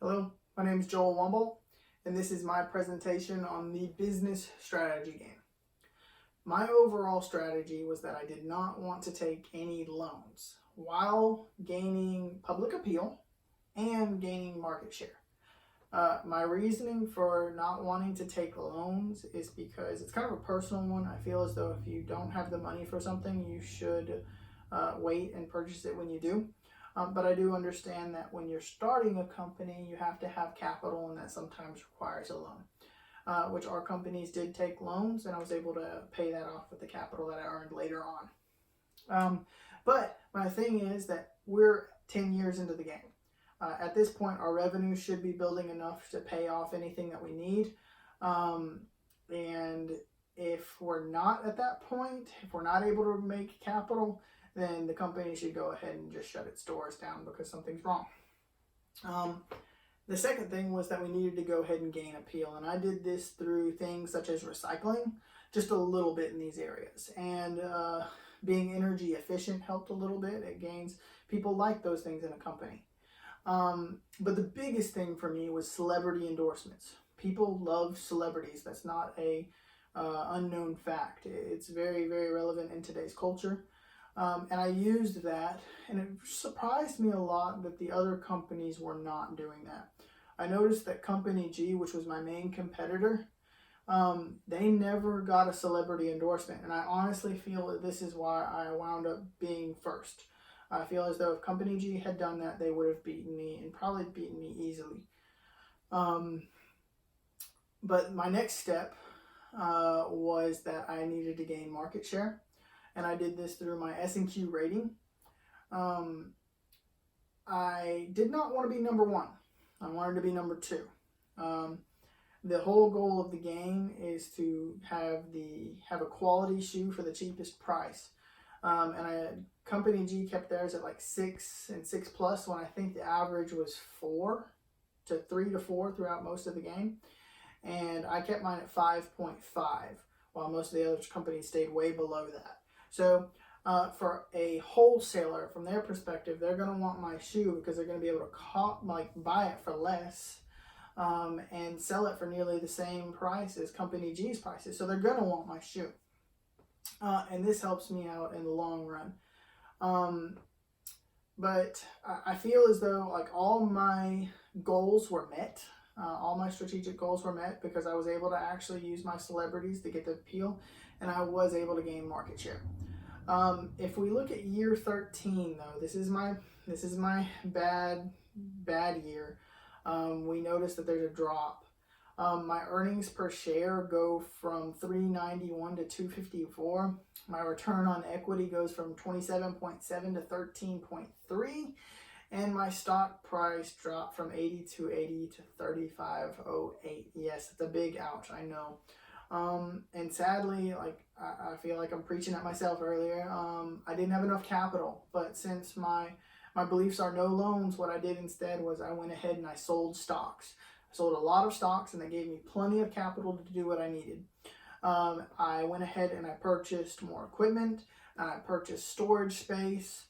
Hello, my name is Joel Wumble, and this is my presentation on the business strategy game. My overall strategy was that I did not want to take any loans while gaining public appeal and gaining market share. My reasoning for not wanting to take loans is because it's kind of a personal one. I feel as though if you don't have the money for something, you should wait and purchase it when you do. But I do understand that when you're starting a company, you have to have capital, and that sometimes requires a loan, which our companies did take loans, and I was able to pay that off with the capital that I earned later on. But my thing is that we're 10 years into the game. At this point, our revenue should be building enough to pay off anything that we need. And if we're not at that point, if we're not able to make capital, then the company should go ahead and just shut its doors down because something's wrong. The second thing was that we needed to go ahead and gain appeal, and I did this through things such as recycling, just a little bit in these areas, and being energy efficient helped a little bit. It gains, people like those things in a company. But the biggest thing for me was celebrity endorsements. People love celebrities. That's not a unknown fact. It's very, very relevant in today's culture. And I used that, and it surprised me a lot that the other companies were not doing that. I noticed that Company G, which was my main competitor, they never got a celebrity endorsement, and I honestly feel that this is why I wound up being first. I feel as though if Company G had done that, they would have beaten me, and probably beaten me easily. But my next step was that I needed to gain market share. And I did this through my S&Q rating. I did not want to be number one. I wanted to be number two. The whole goal of the game is to have a quality shoe for the cheapest price. And Company G kept theirs at like 6 and 6+ when I think the average was 3 to 4 throughout most of the game. And I kept mine at 5.5, while most of the other companies stayed way below that. So for a wholesaler, from their perspective, they're going to want my shoe because they're going to be able to buy it for less and sell it for nearly the same price as Company G's prices. So they're going to want my shoe. And this helps me out in the long run. But I feel as though like all my goals were met. All my strategic goals were met because I was able to actually use my celebrities to get the appeal, and I was able to gain market share. If we look at year 13, though, this is my bad year. We notice that there's a drop. My earnings per share go from $3.91 to $2.54. My return on equity goes from 27.7 to 13.3. And my stock price dropped from 82.80 to 35.08. Yes, it's a big ouch, I know. And sadly, like I feel like I'm preaching at myself earlier. I didn't have enough capital, but since my beliefs are no loans, what I did instead was I went ahead and I sold stocks. I sold a lot of stocks, and they gave me plenty of capital to do what I needed. I went ahead and I purchased more equipment, and I purchased storage space.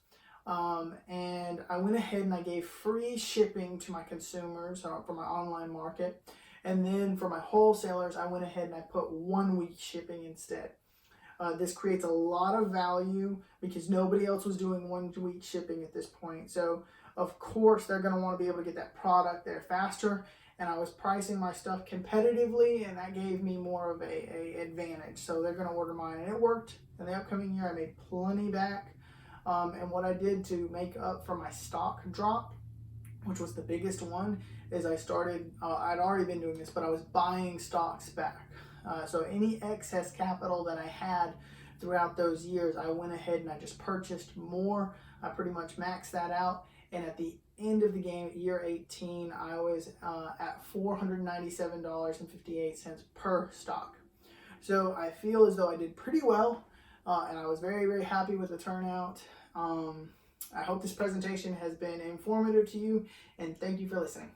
And I went ahead and I gave free shipping to my consumers for my online market. And then for my wholesalers, I went ahead and I put 1 week shipping instead. This creates a lot of value because nobody else was doing 1 week shipping at this point. So of course they're going to want to be able to get that product there faster. And I was pricing my stuff competitively, and that gave me more of a advantage. So they're going to order mine, and it worked. In the upcoming year, I made plenty back. And what I did to make up for my stock drop, which was the biggest one, is I started, I'd already been doing this, but I was buying stocks back. So any excess capital that I had throughout those years, I went ahead and I just purchased more. I pretty much maxed that out. And at the end of the game, year 18, I was at $497.58 per stock. So I feel as though I did pretty well. And I was very, very happy with the turnout. I hope this presentation has been informative to you, and thank you for listening.